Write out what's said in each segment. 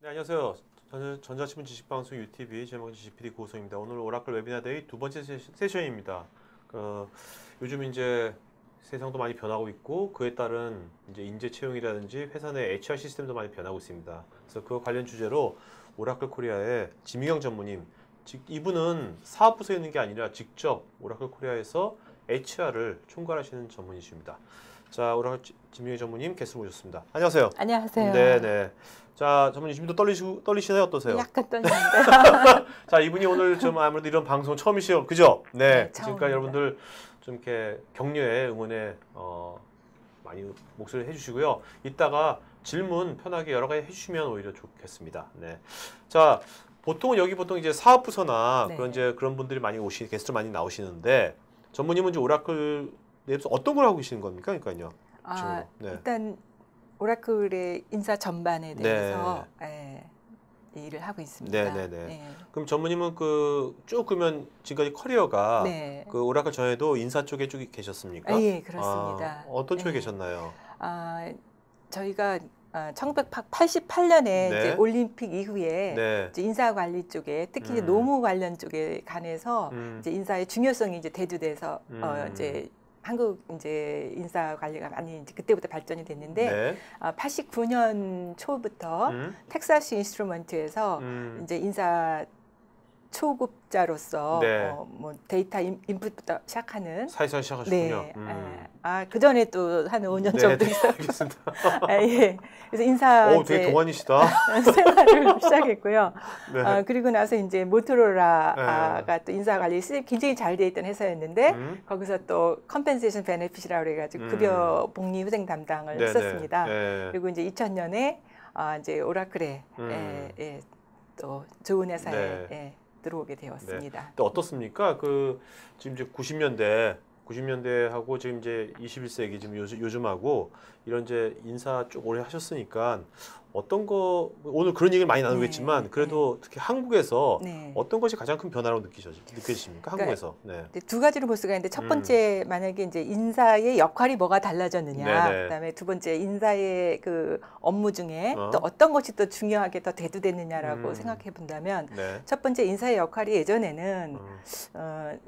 네, 안녕하세요. 저는 전자신문 지식방송 UTV 제목 GPD 고소입니다. 오늘 오라클 웨비나 데이 두 번째 세션입니다. 요즘 이제 세상도 많이 변하고 있고 그에 따른 이제 인재 채용이라든지 회사 내 HR 시스템도 많이 변하고 있습니다. 그래서 그 관련 주제로 오라클 코리아의 지미경 전무님, 이분은 사업부서에 있는 게 아니라 직접 오라클 코리아에서 HR을 총괄하시는 전문이십니다. 자, 오라클 지미경 전무님 게스트로 모셨습니다. 안녕하세요. 안녕하세요. 네네. 자, 전무님 지금도 떨리시나요? 어떠세요? 약간 떨리는데. 자, 이분이 오늘 좀 아무래도 이런 방송 처음이시죠? 그죠? 네. 지금까지 처음입니다. 여러분들 좀 이렇게 격려에 응원에 많이 목소리 해주시고요. 이따가 질문 편하게 여러 가지 해주시면 오히려 좋겠습니다. 네. 자, 보통은 여기 이제 사업부서나 네. 그런 분들이 많이 게스트 많이 나오시는데 전무님은 이제 오라클 내에서 어떤 걸 하고 계시는 겁니까? 그러니까요. 네. 일단 오라클의 인사 전반에 대해서 일을 하고 있습니다. 네네네. 네. 그럼 전무님은 쭉 그러면 지금까지 커리어가 네. 그 오라클 전에도 인사 쪽에 쭉 계셨습니까? 예, 그렇습니다. 어떤 쪽에 네. 계셨나요? 저희가 1988년에 네. 이제 올림픽 이후에 네. 이제 인사 관리 쪽에 특히 이제 노무 관련 쪽에 관해서 이제 인사의 중요성이 이제 대두돼서 이제 한국 이제 인사 관리가 많이 이제 그때부터 발전이 됐는데 네. 89년 초부터 텍사스 인스트루먼트에서 이제 인사 초급자로서 네. 뭐 데이터 인풋부터 시작하는 사회상 시작하셨군요. 네. 그 전에 또 한 5년 네, 정도 네, 있었고 알겠습니다. 예. 그래서 인사 되게 동안이시다. 생활을 시작했고요. 네. 그리고 나서 이제 모토로라가 또 인사 관리 시스템이 굉장히 잘 돼 있던 회사였는데 거기서 또 컴펜세이션 베네핏이라고 그래가지고 급여 복리 후생 담당을 네네. 했었습니다. 네. 그리고 이제 2000년에 이제 오라클에 또 좋은 회사에 네. 들어오게 되었습니다. 네. 또 어떻습니까? 지금 이제 90년대하고 지금 이제 21세기 지금 요즘하고 이런 이제 인사 쪽 오래 하셨으니까 어떤 거 오늘 그런 얘기를 많이 나누겠지만 그래도 특히 한국에서 어떤 것이 가장 큰 변화라고 느껴지십니까? 한국에서. 네. 두 가지로 볼 수가 있는데 첫 번째 만약에 이제 인사의 역할이 뭐가 달라졌느냐, 그다음에 두 번째 인사의 그 업무 중에 또 어떤 것이 또 중요하게 더 대두됐느냐라고 생각해 본다면 첫 번째 인사의 역할이 예전에는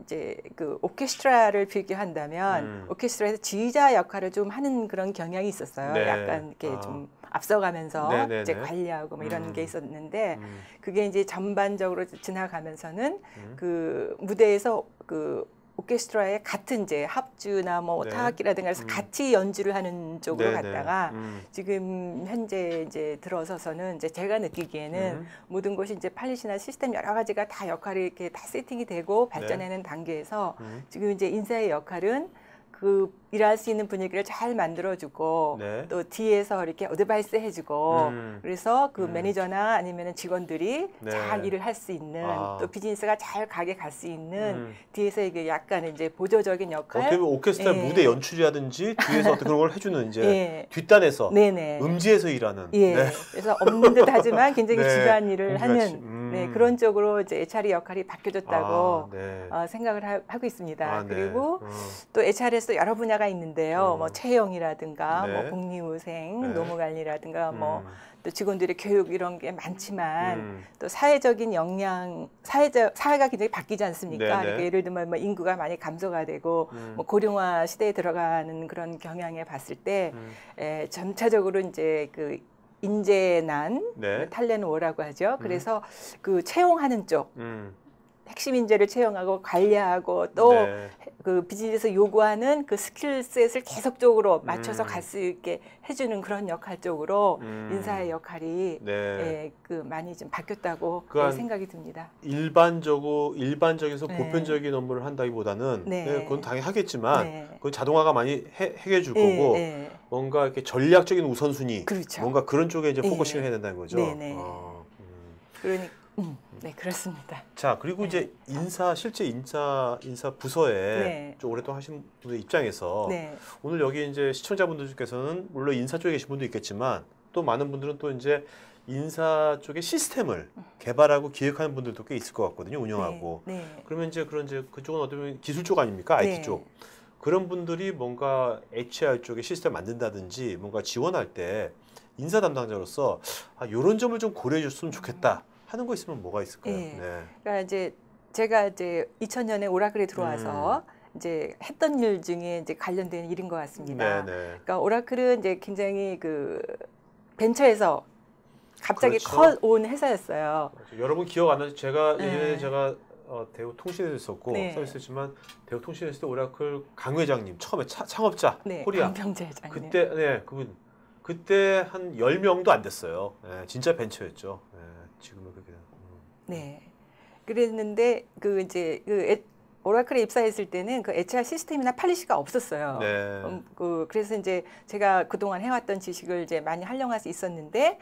이제 그 오케스트라를 비교한다면 오케스트라에서 지휘자 역할을 좀 하는 그런 경향이 있었어요. 약간 이렇게 좀 앞서가면서 이제 관리하고 뭐 이런 게 있었는데 그게 이제 전반적으로 지나가면서는 그 무대에서 그 오케스트라의 같은 이제 합주나 뭐 타악기라든가 해서 같이 연주를 하는 쪽으로 갔다가 지금 현재 이제 들어서서는 이제 제가 느끼기에는 모든 것이 이제 팔릿이나 시스템 여러 가지가 다 역할이 이렇게 다 세팅이 되고 발전하는 단계에서 지금 이제 인사의 역할은 그 일할 수 있는 분위기를 잘 만들어주고 또 뒤에서 이렇게 어드바이스 해주고 그래서 그 매니저나 아니면 직원들이 잘 일을 할 수 있는 또 비즈니스가 잘 가게 갈 수 있는 뒤에서 이게 약간 이제 보조적인 역할. 어떻게 보면 오케스트라 무대 연출이라든지 뒤에서 어떤 그런 걸 해주는 이제 뒷단에서 음지에서 일하는. 그래서 없는 듯하지만 굉장히 중요한 일을 하는 그런 쪽으로 이제 HR의 역할이 바뀌어졌다고 생각을 하고 있습니다. 그리고 또 HR에서 여러 분야가 있는데요. 뭐 채용이라든가 뭐 복리후생, 노무관리라든가 뭐 또 직원들의 교육 이런 게 많지만 또 사회적인 역량, 사회가 굉장히 바뀌지 않습니까? 그러니까 예를 들면 뭐 인구가 많이 감소가 되고 뭐 고령화 시대에 들어가는 그런 경향에 봤을 때 전체적으로 이제 그 인재난, 탤런트 워라고 하죠. 그래서 그 채용하는 쪽. 핵심 인재를 채용하고 관리하고 또 그 비즈니스에서 요구하는 그 스킬셋을 계속적으로 맞춰서 갈 수 있게 해주는 그런 역할 쪽으로 인사의 역할이 그 많이 좀 바뀌었다고 생각이 듭니다. 일반적에서 보편적인 업무를 한다기보다는 그건 당연히 하겠지만 그건 자동화가 많이 해줄 거고 뭔가 이렇게 전략적인 우선순위, 뭔가 그런 쪽에 이제 포커싱을 해야 된다는 거죠. 그러니까. 네, 그렇습니다. 자, 그리고 이제 실제 인사 부서에 좀 오랫동안 하신 분들 입장에서 오늘 여기 이제 시청자분들께서는 물론 인사 쪽에 계신 분도 있겠지만 또 많은 분들은 또 이제 인사 쪽의 시스템을 개발하고 기획하는 분들도 꽤 있을 것 같거든요, 운영하고. 그러면 이제 그쪽은 어떻게 보면 기술 쪽 아닙니까? IT 쪽. 그런 분들이 뭔가 HR 쪽에 시스템 만든다든지 뭔가 지원할 때 인사 담당자로서 이런 점을 좀 고려해 줬으면 좋겠다 하는 거 있으면 뭐가 있을까요? 네. 네. 그러니까 이제 제가 이제 2000년에 오라클에 들어와서 이제 했던 일 중에 이제 관련된 일인 것 같습니다. 네네. 그러니까 오라클은 이제 굉장히 그 벤처에서 갑자기 그렇죠. 컷 온 회사였어요. 여러분 기억 안 나죠? 제가 네. 예전에 제가 대우 통신에도 있었고 네. 서비스지만 대우 통신에 있을 때 오라클 강 회장님 처음에 창업자 네, 코리아 강병재 회장님. 그때 네 그분 그때 한 10명도 안 됐어요. 네, 진짜 벤처였죠. 네, 지금은 그렇게 네. 그랬는데 그 이제 오라클에 입사했을 때는 그 HR 시스템이나 팔리시가 없었어요. 네. 그래서 이제 제가 그동안 해왔던 지식을 이제 많이 활용할 수 있었는데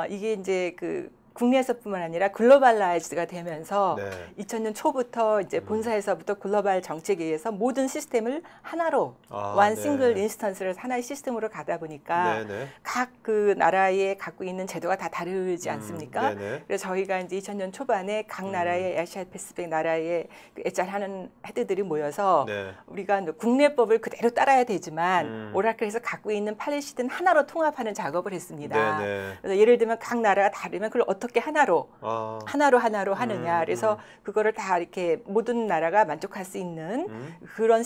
이게 이제 그 국내에서뿐만 아니라 글로벌라이즈가 되면서 네. 2000년 초부터 이제 본사에서부터 글로벌 정책에 의해서 모든 시스템을 하나로 원 네. 싱글 인스턴스를 하나의 시스템으로 가다 보니까 네네. 각 그 나라에 갖고 있는 제도가 다 다르지 않습니까? 네네. 그래서 저희가 이제 2000년 초반에 각 나라의 아시아 패시픽 나라의 그 HR 하는 헤드들이 모여서 네. 우리가 국내법을 그대로 따라야 되지만 오라클에서 갖고 있는 팔리시든 하나로 통합하는 작업을 했습니다. 네네. 그래서 예를 들면 각 나라가 다르면 그걸 어떻게 하나로 하나로 하느냐. 그래서 그거를 다 이렇게 모든 나라가 만족할 수 있는 그런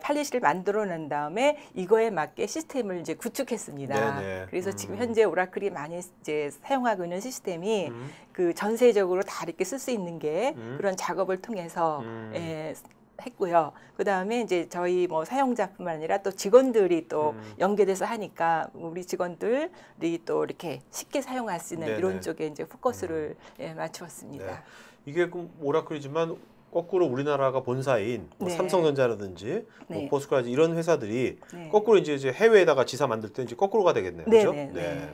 팔리시를 만들어 낸 다음에 이거에 맞게 시스템을 이제 구축했습니다. 네네. 그래서 지금 현재 오라클이 많이 이제 사용하고 있는 시스템이 그 전세적으로 다 이렇게 쓸 수 있는 게 그런 작업을 통해서 했고요. 그 다음에 이제 저희 뭐 사용자뿐만 아니라 또 직원들이 또 연계돼서 하니까 우리 직원들이 또 이렇게 쉽게 사용할 수 있는 네네. 이런 쪽에 이제 포커스를 맞추었습니다. 네. 이게 오라클이지만 거꾸로 우리나라가 본사인 뭐 네. 삼성전자라든지 네. 뭐 포스코라든지 이런 회사들이 네. 거꾸로 이제 해외에다가 지사 만들 때 이제 거꾸로가 되겠네요. 그렇죠? 네.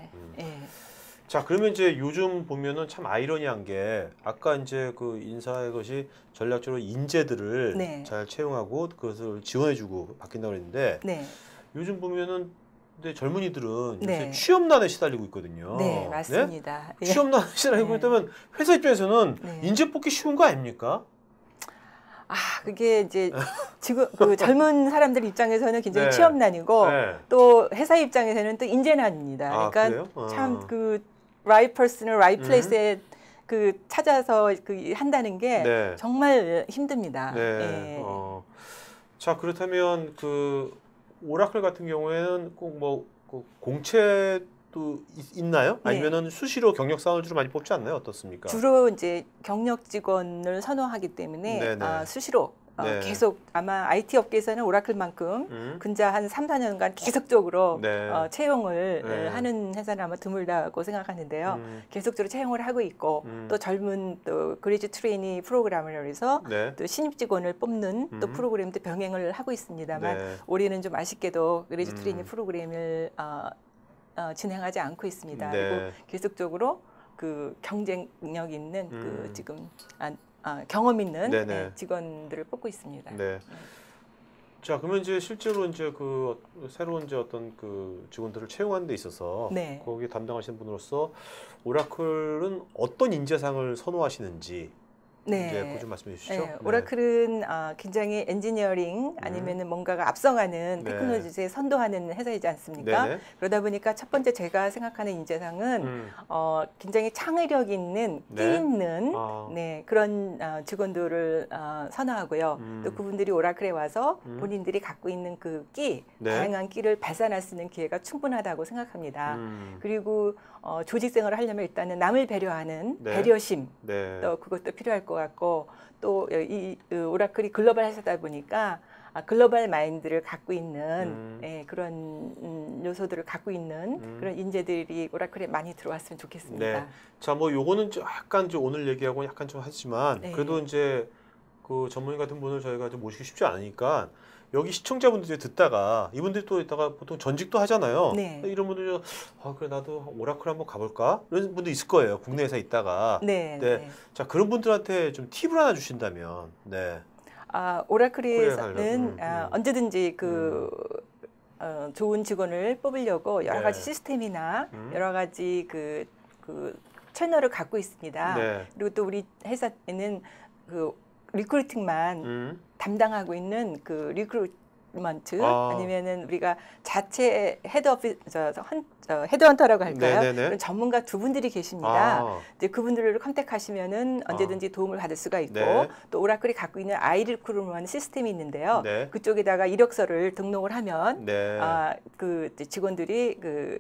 자, 그러면 이제 요즘 보면은 참 아이러니한 게 아까 이제 그 인사의 것이 전략적으로 인재들을 네. 잘 채용하고 그것을 지원해주고 바뀐다고 그랬는데 네. 요즘 보면은 근데 젊은이들은 요새 네. 취업난에 시달리고 있거든요. 네, 맞습니다. 네? 취업난에 시달리고 네. 있다면 회사 입장에서는 네. 인재 뽑기 쉬운 거 아닙니까? 그게 이제 지금 그 젊은 사람들 입장에서는 굉장히 네. 취업난이고 네. 또 회사 입장에서는 또 인재난입니다. 그러니까 그래요? 참 그 right person을 right place에 그 찾아서 그 한다는 게 네. 정말 힘듭니다. 네. 예. 자, 그렇다면 그 오라클 같은 경우에는 꼭 뭐 공채도 있나요? 네. 아니면은 수시로 경력 사원을 주로 많이 뽑지 않나요? 어떻습니까? 주로 이제 경력 직원을 선호하기 때문에 네네. 수시로 네. 계속 아마 IT 업계에서는 오라클만큼 근자 한 3, 4년간 계속적으로 네. 채용을 네. 하는 회사는 아마 드물다고 생각하는데요. 계속적으로 채용을 하고 있고 또 젊은 또 그레이지 트레이니 프로그램을 해서 네. 또 신입 직원을 뽑는 또 프로그램도 병행을 하고 있습니다만 네. 올해는 좀 아쉽게도 그레이지 트레이니 프로그램을 진행하지 않고 있습니다. 네. 그리고 계속적으로 그 경쟁력 있는 그 지금 경험 있는 직원들을 뽑고 있습니다. 네. 자, 그러면 이제 실제로 이제 그 새로운 이제 어떤 그 직원들을 채용하는 데 있어서 네. 거기 담당하시는 분으로서 오라클은 어떤 인재상을 선호하시는지 네. 이제 그거 좀 말씀해 주시죠. 네. 오라클은 굉장히 엔지니어링 아니면은 뭔가가 앞서가는 네. 테크놀로지에 선도하는 회사이지 않습니까? 네네. 그러다 보니까 첫 번째 제가 생각하는 인재상은 굉장히 창의력 있는 끼 네. 있는 그런 직원들을 선호하고요. 또 그분들이 오라클에 와서 본인들이 갖고 있는 그 끼, 다양한 끼를 발산할 수 있는 기회가 충분하다고 생각합니다. 그리고 조직 생활을 하려면 일단은 남을 배려하는 배려심, 또 그것도 필요할 것 같고 또 이 오라클이 글로벌 회사다 보니까 글로벌 마인드를 갖고 있는 그런 요소들을 갖고 있는 그런 인재들이 오라클에 많이 들어왔으면 좋겠습니다. 네. 자, 뭐 요거는 약간 좀 오늘 얘기하고 약간 좀 하지만 그래도 이제 그 전문의 같은 분을 저희가 좀 모시기 쉽지 않으니까 여기 시청자분들이 듣다가 이분들이 또 있다가 보통 전직도 하잖아요. 네. 이런 분들이 그래 나도 오라클 한번 가볼까? 이런 분도 있을 거예요. 국내에서 있다가. 네. 자, 그런 분들한테 좀 팁을 하나 주신다면. 네. 오라클에서는 언제든지 좋은 직원을 뽑으려고 여러 가지 시스템이나 여러 가지 그 채널을 갖고 있습니다. 네. 그리고 또 우리 회사에는 그 리크루팅만 담당하고 있는 그 디파트먼트 아니면은 우리가 자체 헤드헌터라고 할까요? 그런 전문가 두 분들이 계십니다. 이제 그분들을 컨택하시면은 언제든지 도움을 받을 수가 있고 또 오라클이 갖고 있는 아이리크루트먼트 시스템이 있는데요. 그쪽에다가 이력서를 등록을 하면 그 직원들이 그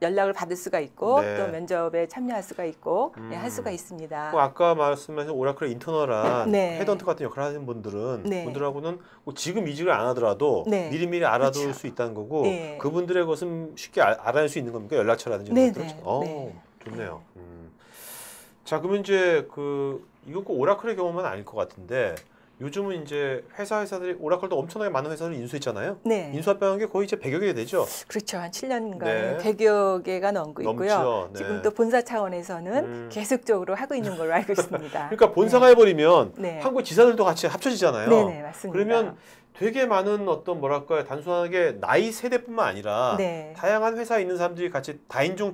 연락을 받을 수가 있고 또 면접에 참여할 수가 있고 할 수가 있습니다. 아까 말씀하신 오라클의 인터널한 헤드헌터 같은 역할을 하는 분들하고는 지금 이직을 안 하더라도 미리미리 알아둘 수 있다는 거고 그분들의 것은 쉽게 알아낼 수 있는 겁니까? 연락처라든지 이런 것들. 좋네요. 자, 그러면 이제 이건 꼭 오라클의 경우만 아닐 것 같은데 요즘은 이제 회사들이 오라클도 엄청나게 많은 회사를 인수했잖아요. 인수합병한 게 거의 이제 100여 개 되죠. 그렇죠. 한 7년간 100여 개가 넘고 있고요. 지금 또 본사 차원에서는 계속적으로 하고 있는 걸로 알고 있습니다. 그러니까 본사가 해버리면 한국 지사들도 같이 합쳐지잖아요. 네, 맞습니다. 그러면 되게 많은 어떤 뭐랄까요, 단순하게 나이 세대뿐만 아니라 다양한 회사에 있는 사람들이 같이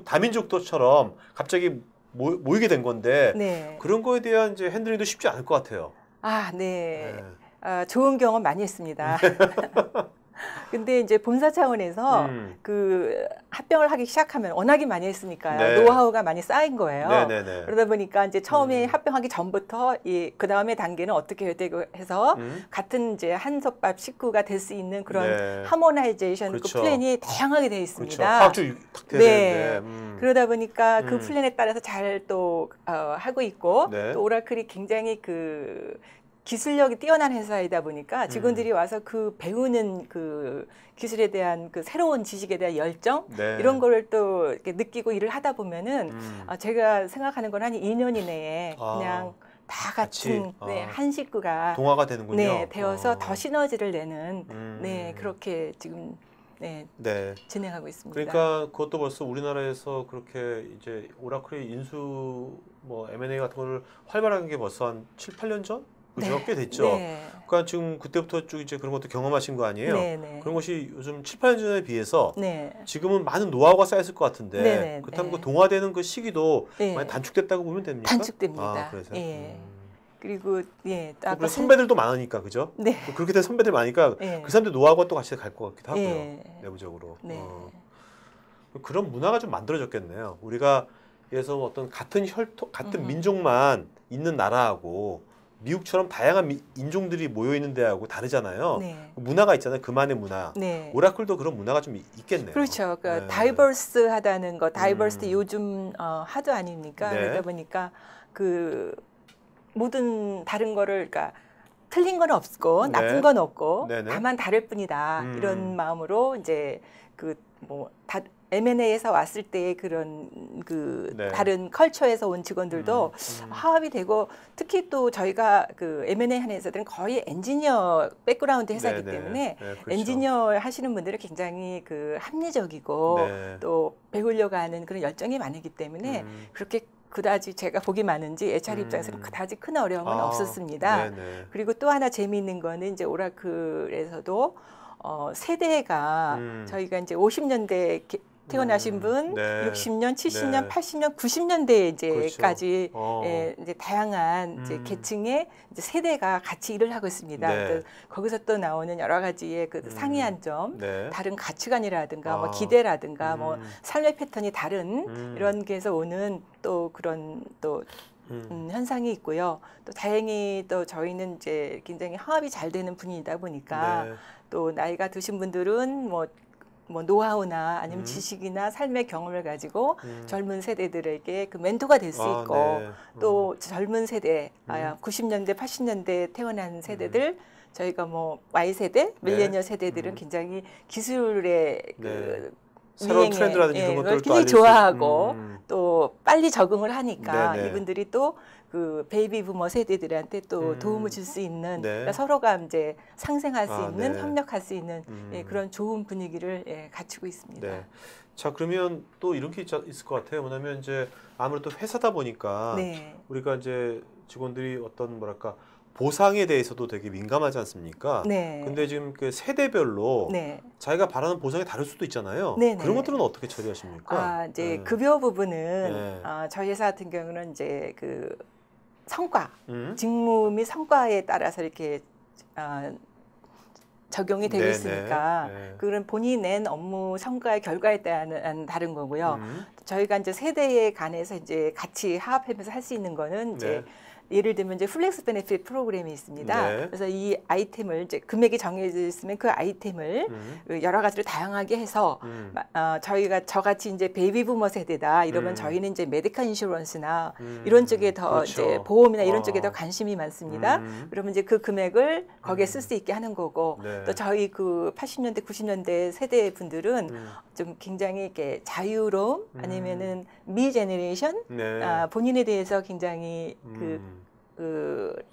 다민족도처럼 갑자기 모이게 된 건데 그런 거에 대한 이제 핸들링도 쉽지 않을 것 같아요. 좋은 경험 많이 했습니다. 근데 이제 본사 차원에서 그 합병을 하기 시작하면 워낙에 많이 했으니까요. 노하우가 많이 쌓인 거예요. 그러다 보니까 이제 처음에 합병하기 전부터 그 다음에 단계는 어떻게 해야 되고 해서 같은 이제 한솥밥 식구가 될 수 있는 그런 하모나이제이션 그 플랜이 다양하게 되어 있습니다. 화학주 그러다 보니까 그 플랜에 따라서 잘 또 하고 있고 또 오라클이 굉장히 그 기술력이 뛰어난 회사이다 보니까 직원들이 와서 그 배우는 그 기술에 대한 그 새로운 지식에 대한 열정 이런 거를 또 이렇게 느끼고 일을 하다 보면은 제가 생각하는 건 한 2년 이내에 그냥 다 같은 한 식구가 동화가 되는군요. 되어서 더 시너지를 내는 그렇게 지금 진행하고 있습니다. 그러니까 그것도 벌써 우리나라에서 그렇게 이제 오라클의 인수 M&A 같은 거를 활발한 게 벌써 한 7, 8년 전? 그죠? 꽤 됐죠. 그러니까 지금 그때부터 쭉 이제 그런 것도 경험하신 거 아니에요? 그런 것이 요즘 7, 8년 전에 비해서 지금은 많은 노하우가 쌓였을 것 같은데 그렇다면 그 동화되는 그 시기도 많이 단축됐다고 보면 됩니까? 단축됩니다. 그래서? 그리고 아까 선배들도 많으니까 그죠? 그렇게 된 선배들 많으니까 그 사람들 노하우가 또 같이 갈 것 같기도 하고요. 내부적으로. 그런 문화가 좀 만들어졌겠네요. 우리가 예를 들어서 어떤 같은 같은 민족만 있는 나라하고 미국처럼 다양한 인종들이 모여 있는 데하고 다르잖아요. 문화가 있잖아요. 그만의 문화. 오라클도 그런 문화가 좀 있겠네요. 그렇죠. 그러니까 다이버스하다는 거, 다이버시티 요즘 하도 아닙니까? 그러다 보니까 그 모든 다른 거를 그러니까 틀린 건 없고 나쁜 건 없고 다만 다를 뿐이다. 이런 마음으로 이제 M&A에서 왔을 때의 그런 다른 컬처에서 온 직원들도 화합이 되고 특히 또 저희가 그 M&A 하는 회사들은 거의 엔지니어 백그라운드 회사이기 때문에 엔지니어 하시는 분들은 굉장히 그 합리적이고 또 배우려고 하는 그런 열정이 많기 때문에 그렇게 그다지 제가 복이 많은지 HR 입장에서는 그다지 큰 어려움은 없었습니다. 그리고 또 하나 재미있는 거는 이제 오라클에서도 세대가 저희가 이제 50년대 태어나신 분, 60년, 70년, 80년, 90년대 이제까지 이제 다양한 이제 계층의 이제 세대가 같이 일을 하고 있습니다. 거기서 또 나오는 여러 가지의 그 상이한 점, 다른 가치관이라든가 뭐 기대라든가 뭐 삶의 패턴이 다른 이런 게서 오는 또 그런 또 현상이 있고요. 또 다행히 또 저희는 이제 굉장히 화합이 잘 되는 분이다 보니까 또 나이가 드신 분들은 뭐 노하우나 아니면 지식이나 삶의 경험을 가지고 젊은 세대들에게 그 멘토가 될 수 있고 또 젊은 세대 90년대 80년대 태어난 세대들 저희가 뭐 Y세대, 밀레니얼 세대들은 굉장히 기술의 그 새로운 트렌드라든지 그런 것들을 굉장히 좋아하고 또 빨리 적응을 하니까 이분들이 또 그 베이비 부머 세대들한테 또 도움을 줄 수 있는 그러니까 서로가 이제 상생할 수 있는 협력할 수 있는 그런 좋은 분위기를 갖추고 있습니다. 자, 그러면 또 이런 게 있을 것 같아요. 뭐냐면 이제 아무래도 회사다 보니까 우리가 이제 직원들이 어떤 뭐랄까 보상에 대해서도 되게 민감하지 않습니까? 근데 지금 그 세대별로 자기가 바라는 보상이 다를 수도 있잖아요. 그런 것들은 어떻게 처리하십니까? 이제 급여 부분은 저희 회사 같은 경우는 이제 그 성과, 직무 및 성과에 따라서 이렇게 적용이 되고 네네. 있으니까 네. 그런 본인이 낸 업무 성과의 결과에 따른 다른 거고요. 저희가 이제 세대에 관해서 이제 같이 화합하면서 할 수 있는 거는 이제 예를 들면 이제 플렉스 베네핏 프로그램이 있습니다. 네. 그래서 이 아이템을 이제 금액이 정해져 있으면 그 아이템을 여러 가지로 다양하게 해서 저희가 저같이 이제 베이비 부머 세대다 이러면 저희는 이제 메디컬 인슈런스나 이런 쪽에 더 그렇죠. 이제 보험이나 이런 쪽에 더 관심이 많습니다. 그러면 이제 그 금액을 거기에 쓸 수 있게 하는 거고 네. 또 저희 그 80년대 90년대 세대 분들은 좀 굉장히 이렇게 자유로움 아니면은 미 제너레이션 네. 본인에 대해서 굉장히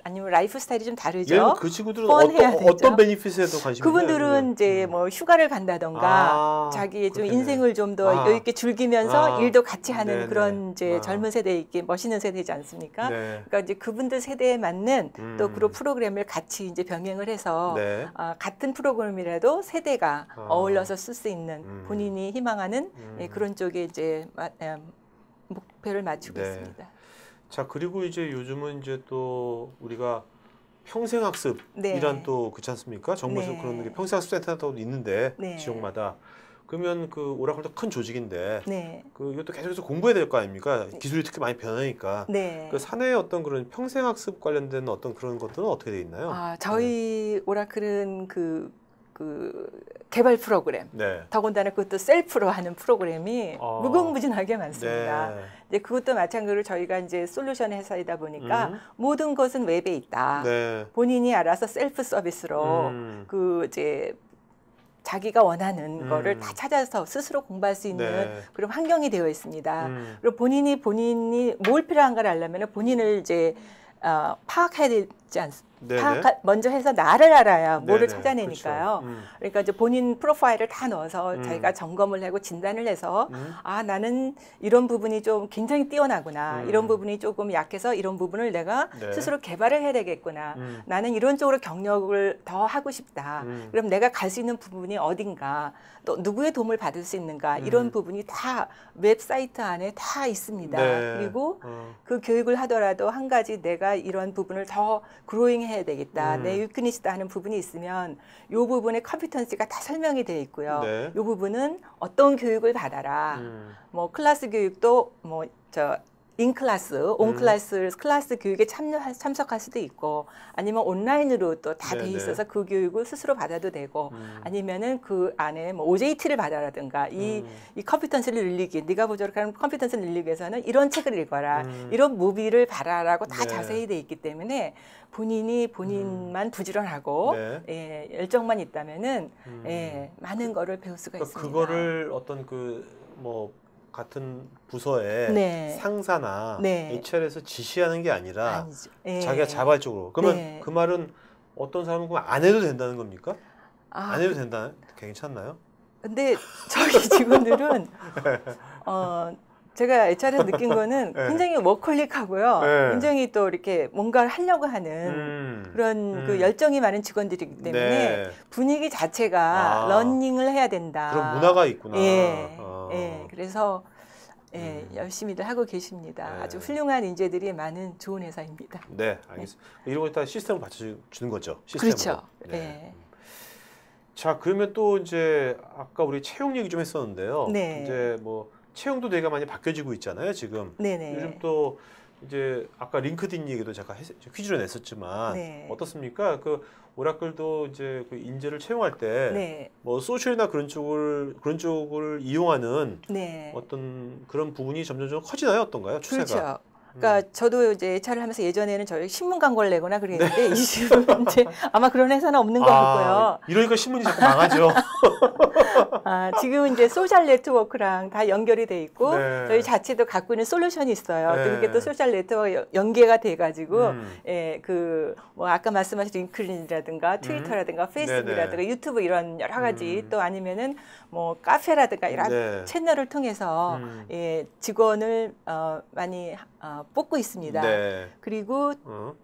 아니면 라이프 스타일이 좀 다르죠. 예를 들면 그 친구들은 뻔해야 어떤 되죠. 베니핏에도 관심이 그분들은 이제 뭐 휴가를 간다던가 자기의 좀 그렇겠네. 인생을 좀 더 여유 있게 즐기면서 일도 같이 하는 네네. 그런 이제 젊은 세대 있게 멋있는 세대지 않습니까? 네. 그러니까 이제 그분들 세대에 맞는 또 그런 프로그램을 같이 이제 병행을 해서 네. 같은 프로그램이라도 세대가 어울려서 쓸 수 있는 본인이 희망하는 그런 쪽에 이제 목표를 맞추고 네. 있습니다. 자, 그리고 이제 요즘은 이제 또 우리가 평생학습이란 또 그렇지 않습니까? 정부에서 네. 그런 게 평생학습 센터도 있는데 네. 지역마다 그러면 그 오라클도 큰 조직인데 네. 그 이것도 계속해서 공부해야 될 거 아닙니까? 기술이 특히 많이 변하니까 네. 그 사내의 어떤 그런 평생학습 관련된 어떤 그런 것들은 어떻게 돼 있나요? 저희 오라클은 그 개발 프로그램, 네. 더군다나 그것도 셀프로 하는 프로그램이 무궁무진하게 많습니다. 네. 이제 그것도 마찬가지로 저희가 이제 솔루션 회사이다 보니까 모든 것은 웹에 있다. 네. 본인이 알아서 셀프 서비스로 그 이제 자기가 원하는 거를 다 찾아서 스스로 공부할 수 있는 네. 그런 환경이 되어 있습니다. 그리고 본인이 뭘 필요한가를 알려면 본인을 이제 파악해야 되지 않습니까? 먼저 해서 나를 알아야 뭐를 네네. 찾아내니까요. 그렇죠. 그러니까 이제 본인 프로파일을 다 넣어서 자기가 점검을 하고 진단을 해서 나는 이런 부분이 좀 굉장히 뛰어나구나. 이런 부분이 조금 약해서 이런 부분을 내가 네. 스스로 개발을 해야 되겠구나. 나는 이런 쪽으로 경력을 더 하고 싶다. 그럼 내가 갈 수 있는 부분이 어딘가, 또 누구의 도움을 받을 수 있는가, 이런 부분이 다 웹사이트 안에 다 있습니다. 네. 그리고 그 교육을 하더라도 한 가지 내가 이런 부분을 더 그로잉 해야 되겠다. 내 위크니스다 하는 부분이 있으면 이 부분의 컴피턴시가 다 설명이 되어 있고요. 네. 이 부분은 어떤 교육을 받아라. 뭐 클래스 교육도 인클래스, 온클래스, 클래스 교육에 참석할 수도 있고 아니면 온라인으로 또 다 돼 네네. 있어서 그 교육을 스스로 받아도 되고 아니면은 그 안에 뭐 OJT를 받아라든가 이 컴피턴스를 늘리기, 네가 부족한 컴피턴스를 늘리기 위해서는 이런 책을 읽어라, 이런 무비를 봐라라고 다 네. 자세히 돼 있기 때문에 본인만 부지런하고 네. 열정만 있다면은 많은 거를 배울 수가 그러니까 있습니다. 그거를 어떤 같은 부서의 네. 상사나 네. HR에서 지시하는 게 아니라 아니죠. 자기가 자발적으로. 그러면 네. 그 말은 어떤 사람은 그럼 안 해도 된다는 겁니까? 안 해도 된다. 괜찮나요? 근데 저희 직원들은 제가 HR에서 느낀 거는 네. 굉장히 워커릭하고요. 네. 굉장히 또 이렇게 뭔가를 하려고 하는 그런 그 열정이 많은 직원들이기 때문에 네. 분위기 자체가 러닝을 해야 된다. 그런 문화가 있구나. 그래서 열심히들 하고 계십니다. 네. 아주 훌륭한 인재들이 많은 좋은 회사입니다. 네, 알겠습니다. 이런 거 일단 시스템을 받쳐주는 거죠. 시스템으로. 그렇죠. 네. 자, 그러면 또 이제 아까 우리 채용 얘기 좀 했었는데요. 네. 이제 뭐 채용도 되게 많이 바뀌어지고 있잖아요, 지금. 네네. 요즘 또 이제 아까 링크드인 얘기도 잠깐 퀴즈로 냈었지만 네. 어떻습니까? 그 오라클도 이제 그 인재를 채용할 때 뭐 소셜이나 그런 쪽을 이용하는 어떤 그런 부분이 점점 커지나요? 어떤가요? 추세가? 그렇죠. 그러니까 저도 이제 HR을 하면서 예전에는 저희 신문 광고를 내거나 그랬는데 이제는 이제 아마 그런 회사는 없는 것 같고요. 이러니까 신문이 자꾸 망하죠. 지금은 이제 소셜 네트워크랑 다 연결이 돼 있고 저희 자체도 갖고 있는 솔루션이 있어요. 그게 또 소셜 네트워크 연계가 돼가지고 뭐 아까 말씀하신 링크드인이라든가 트위터라든가 페이스북이라든가 유튜브 이런 여러 가지 또 아니면은 뭐 카페라든가 이런 채널을 통해서 직원을 많이 뽑고 있습니다. 그리고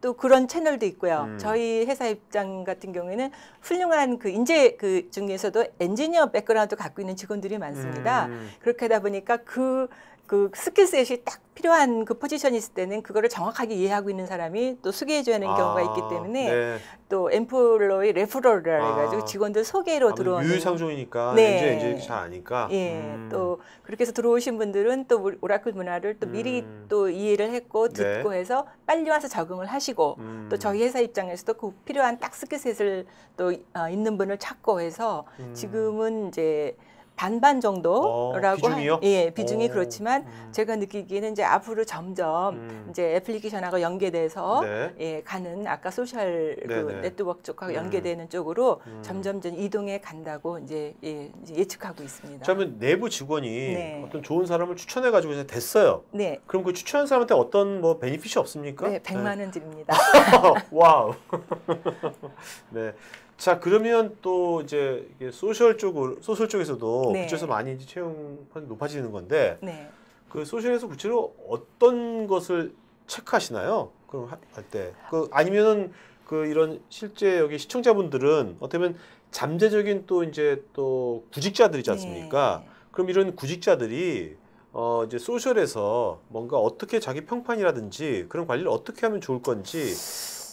또 그런 채널도 있고요. 저희 회사 입장 같은 경우에는 훌륭한 그 인재 그 중에서도 엔지니어 백그라운드 갖고 있는 직원들이 많습니다. 그렇게 하다 보니까 그 그 스킬셋이 딱 필요한 그 포지션이 있을 때는 그거를 정확하게 이해하고 있는 사람이 또 소개해줘야 하는 경우가 있기 때문에 네. 또 엠플로이 레퍼럴이라 해가지고 직원들 소개로 들어오는 유유상종이니까 네. 엔지 잘 아니까. 예, 또 그렇게 해서 들어오신 분들은 또 오라클 문화를 또 미리 또 이해를 했고 듣고 네. 해서 빨리 와서 적응을 하시고 또 저희 회사 입장에서도 그 필요한 딱 스킬셋을 또 있는 분을 찾고 해서 지금은 이제 반반 정도라고 비중이요? 예, 비중이 그렇지만 제가 느끼기에는 이제 앞으로 점점 이제 애플리케이션하고 연계돼서 네. 예, 가는 아까 소셜 그 네네. 네트워크 쪽하고 연계되는 쪽으로 점점 이동해 간다고 이제 예측하고 있습니다. 그러면 내부 직원이 네. 어떤 좋은 사람을 추천해 가지고 이제 됐어요. 네. 그럼 그 추천한 사람한테 어떤 뭐 베니핏이 없습니까? 네, 100만 원 드립니다. 와우. 네. 자, 그러면 또 이제 이게 소셜 쪽에서도 네. 그쪽에서 많이 이제 채용이 높아지는 건데 네. 그 소셜에서 구체로 어떤 것을 체크하시나요? 그럼 할 때. 그 아니면은 그 이런 실제 여기 시청자분들은 어떻게 보면 잠재적인 또 이제 또 구직자들이지 않습니까? 네. 그럼 이런 구직자들이 이제 소셜에서 뭔가 어떻게 자기 평판이라든지 그런 관리를 어떻게 하면 좋을 건지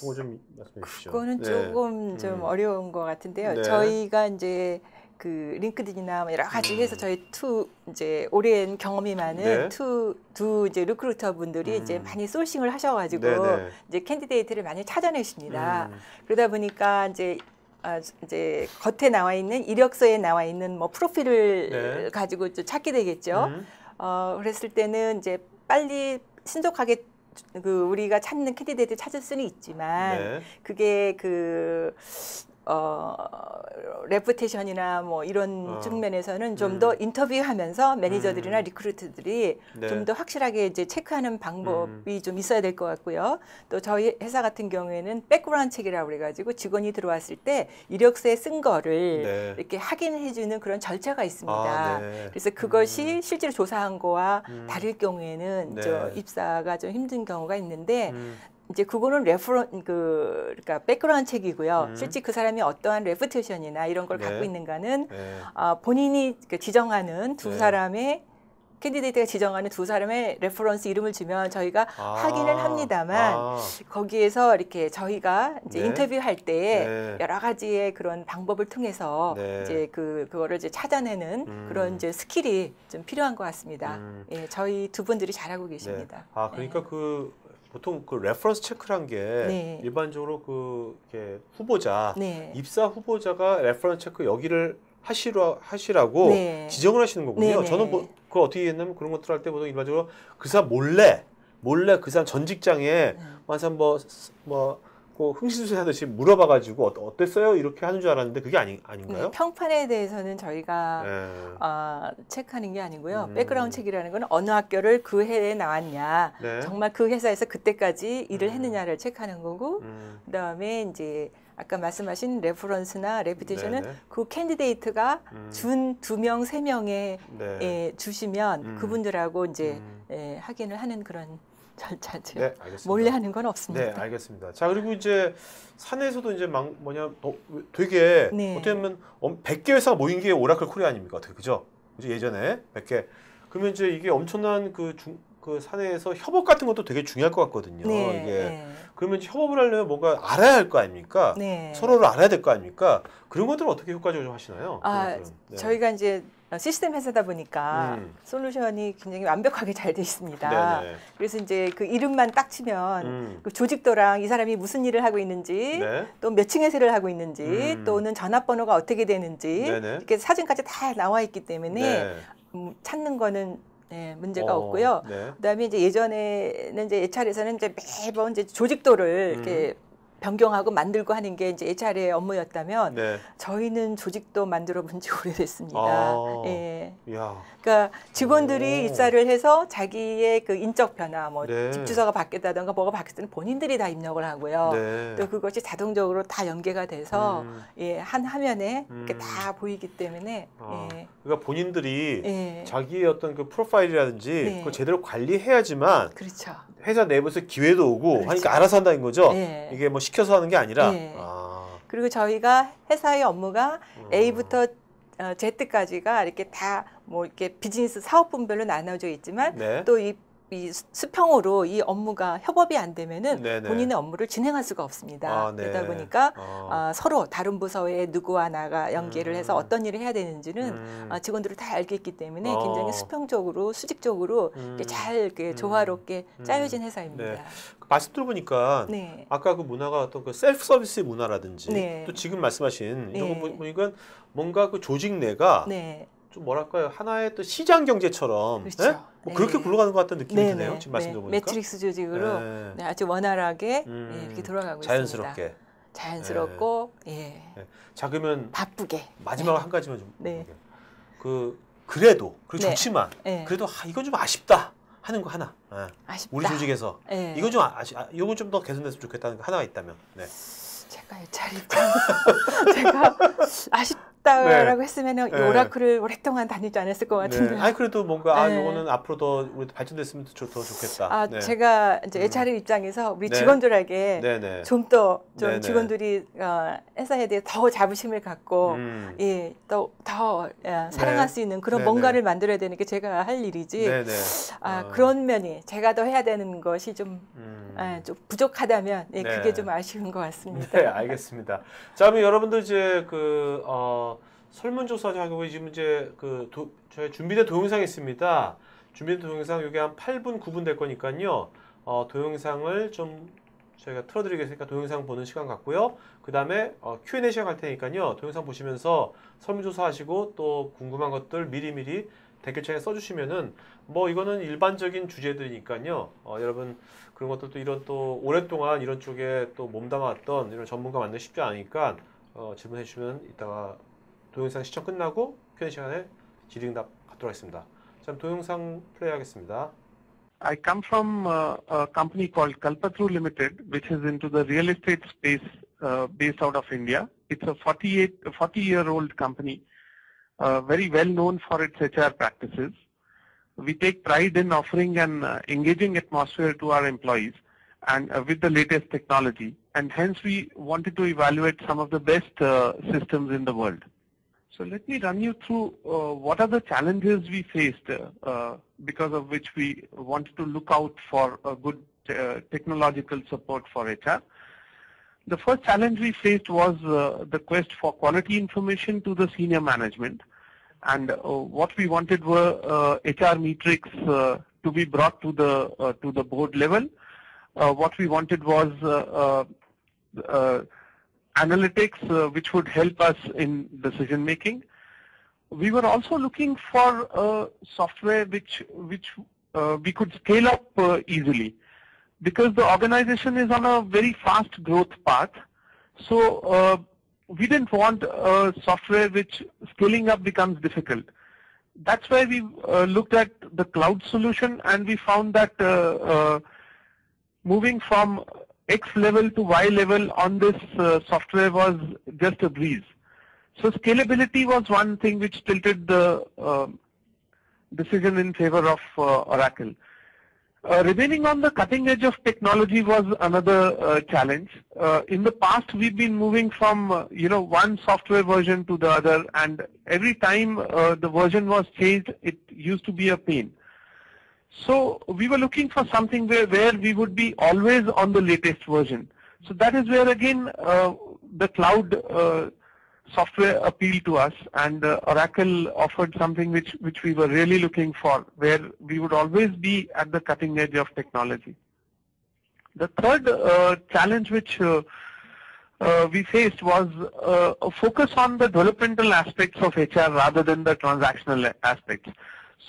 그거 좀 말씀해 주시죠. 그거는 네. 조금 좀 어려운 것 같은데요. 네. 저희가 이제 그 링크드인이나 뭐 여러 가지 해서 저희 이제 오랜 경험이 많은 네. 두 이제 리크루터 분들이 이제 많이 소싱을 하셔가지고 네네. 이제 캔디데이트를 많이 찾아내십니다. 그러다 보니까 이제 겉에 나와 있는 이력서에 나와 있는 뭐 프로필을 네. 가지고 좀 찾게 되겠죠. 그랬을 때는 이제 빨리 신속하게 그 우리가 찾는 캔디데이트 찾을 수는 있지만 네. 그게 레pu테이션이나 뭐 이런 측면에서는 좀 더 인터뷰하면서 매니저들이나 리크루트들이 네. 좀 더 확실하게 이제 체크하는 방법이 좀 있어야 될 것 같고요. 또 저희 회사 같은 경우에는 백그라운드 체크라고 그래가지고 직원이 들어왔을 때 이력서에 쓴 거를 네. 이렇게 확인해주는 그런 절차가 있습니다. 아, 네. 그래서 그것이 실제로 조사한 거와 다를 경우에는 네. 저 입사가 좀 힘든 경우가 있는데 이제 그거는 그러니까 백그라운드 책이고요. 실제 그 사람이 어떠한 레pu테이션이나 이런 걸 네. 갖고 있는가는 네. 본인이 지정하는 두 네. 사람의 캔디데이트가 지정하는 두 사람의 레퍼런스 이름을 주면 저희가 확인을 합니다만 거기에서 이렇게 저희가 이제 네. 인터뷰할 때 네. 여러 가지의 그런 방법을 통해서 네. 이제 그거를 이제 찾아내는 그런 이제 스킬이 좀 필요한 것 같습니다. 예, 저희 두 분들이 잘하고 계십니다. 네. 그러니까 그 보통 그 레퍼런스 체크란 게 네. 일반적으로 그 이렇게 후보자 네. 입사 후보자가 레퍼런스 체크 여기를 하시라고 네. 지정을 하시는 거군요. 네, 네. 저는 그걸 어떻게 했냐면 그런 것들 할 때 보통 일반적으로 그 사람 몰래 그 사람 전 직장에 완전 그 흥신소리 하듯이 물어봐가지고 어땠어요? 이렇게 하는 줄 알았는데 그게 아닌가요? 네, 평판에 대해서는 저희가 네. 체크하는 게 아니고요. 백그라운드 책이라는 건 어느 학교를 그 해에 나왔냐, 네. 정말 그 회사에서 그때까지 일을 했느냐를 체크하는 거고, 그다음에 이제 아까 말씀하신 레퍼런스나 레퓨테이션은 네네. 그 캔디데이트가 준 2명, 3명에 네. 주시면 그분들하고 이제 확인을 하는 그런 절차죠. 네, 알겠습니다. 몰래 하는 건 없습니다. 네, 알겠습니다. 자, 그리고 이제 산에서도 이제 되게 네. 어떻게 보면 100개 회사가 모인 게 오라클 코리아 아닙니까? 어떻게 그죠? 예전에 100개. 그러면 이제 이게 엄청난 그 사내에서 협업 같은 것도 되게 중요할 것 같거든요. 네, 이게. 네. 그러면 이제 협업을 하려면 뭔가 알아야 할 거 아닙니까? 네. 서로를 알아야 될 거 아닙니까? 그런 것들은 어떻게 효과적으로 좀 하시나요? 네. 저희가 이제 시스템 회사다 보니까 솔루션이 굉장히 완벽하게 잘 돼 있습니다. 네네. 그래서 이제 그 이름만 딱 치면 그 조직도랑 이 사람이 무슨 일을 하고 있는지 네. 또 몇 층에서 일을 하고 있는지 또는 전화번호가 어떻게 되는지 네네. 이렇게 사진까지 다 나와 있기 때문에 네. 찾는 거는 문제가 없고요. 네. 그다음에 이제 예전에는 이제 HR에서는 이제 매번 이제 조직도를 이렇게 변경하고 만들고 하는 게 이제 HR의 업무였다면 네. 저희는 조직도 만들어 본 지 오래됐습니다. 예. 이야. 그러니까 직원들이 오. 입사를 해서 자기의 그 인적 변화, 뭐 네. 집 주소가 바뀌었다든가 뭐가 바뀌었을 때는 본인들이 다 입력을 하고요. 네. 또 그것이 자동적으로 다 연계가 돼서 한 화면에 이렇게 다 보이기 때문에 예. 그러니까 본인들이 예. 자기의 어떤 그 프로파일이라든지 네. 그걸 제대로 관리해야지만 그렇죠. 회사 내부에서 기회도 오고 그렇죠. 하니까 알아서 한다는 거죠. 네. 이게 뭐 시켜서 하는 게 아니라. 네. 그리고 저희가 회사의 업무가 A부터 Z까지가 이렇게 다 뭐 이렇게 비즈니스 사업분별로 나눠져 있지만 네. 또 이 수평으로 이 업무가 협업이 안 되면은 네네. 본인의 업무를 진행할 수가 없습니다. 네. 그러다 보니까 서로 다른 부서의 누구와 나가 연계를 해서 어떤 일을 해야 되는지는 직원들을 다 알겠기 때문에 굉장히 수평적으로 수직적으로 이렇게 잘 이렇게 조화롭게 짜여진 회사입니다. 네. 말씀 들어보니까 네. 아까 그 문화가 어떤 그 셀프 서비스 문화라든지 네. 또 지금 말씀하신 이런 거 네. 보니까 뭔가 그 조직 내가 네. 좀 뭐랄까요, 하나의 또 시장 경제처럼 그렇죠. 네? 뭐 그렇게 네. 굴러가는 것 같다는 느낌이 네, 드네요. 네, 지금 말씀 네. 들어보니까. 매트릭스 조직으로 네. 네, 아주 원활하게 이렇게 돌아가고 자연스럽게. 있습니다. 자연스럽고 예. 네. 자, 그러면 바쁘게. 마지막 네. 한 가지만 좀 네. 그래도 네. 좋지만 네. 그래도 이건 좀 아쉽다 하는 거 하나. 네. 아쉽다. 우리 조직에서 네. 이건 좀 이건 좀 더 개선됐으면 좋겠다는 거 하나가 있다면. 네. 제가 HR 입장 제가 아쉽다라고 했으면은 이 네. 오라클을 오랫동안 다니지 않았을 것 같은데. 네. 아니 그래도 뭔가 네. 요거는 앞으로 더 우리 발전됐으면 더 좋겠다. 네. 제가 이제 HR 입장에서 우리 네. 직원들에게 네네. 좀 더 네네. 직원들이 회사에 대해 더 자부심을 갖고 예, 더 사랑할 수 있는 그런 네네. 뭔가를 만들어야 되는 게 제가 할 일이지. 네네. 그런 면이 제가 더 해야 되는 것이 좀 부족하다면 예, 네. 그게 좀 아쉬운 것 같습니다. 네, 알겠습니다. 자, 그럼 여러분들 이제 설문조사하고 지금 이제 저희 준비된 동영상이 있습니다. 준비된 동영상 이게 한 8분, 9분 될 거니까요. 동영상을 좀 저희가 틀어드리겠으니까 동영상 보는 시간 갖고요. 그 다음에 Q&A 시간 갈 테니까요. 동영상 보시면서 설문조사 하시고 또 궁금한 것들 미리미리 댓글창에 써주시면은 뭐 이거는 일반적인 주제들이니까요. 여러분 그런 것들도 이런 또 오랫동안 이런 쪽에 또 몸담았던 이런 전문가 만나기 쉽지 않으니까 질문해 주시면 이따가 동영상 시청 끝나고 Q&A 시간에 질의응답 갖도록 하겠습니다. 자, 동영상 플레이하겠습니다. I come from a company called Kalpataru Limited, which is into the real estate space based out of India. It's a 40-year-old company, very well known for its HR practices. We take pride in offering an engaging atmosphere to our employees and with the latest technology. And hence we wanted to evaluate some of the best systems in the world. So let me run you through what are the challenges we faced because of which we wanted to look out for a good technological support for HR. The first challenge we faced was the quest for quality information to the senior management. And what we wanted were HR metrics to be brought to the board level. What we wanted was analytics which would help us in decision making. We were also looking for software which we could scale up easily, because the organization is on a very fast growth path. So we didn't want software which scaling up becomes difficult. That's why we looked at the cloud solution, and we found that moving from X level to Y level on this software was just a breeze. So scalability was one thing which tilted the decision in favor of Oracle. Remaining on the cutting edge of technology was another challenge. In the past, we've been moving from one software version to the other, and every time the version was changed, it used to be a pain. So we were looking for something where we would be always on the latest version. So that is where again the cloud software appealed to us, and Oracle offered something which we were really looking for, where we would always be at the cutting edge of technology. The third challenge which we faced was a focus on the developmental aspects of HR rather than the transactional aspects.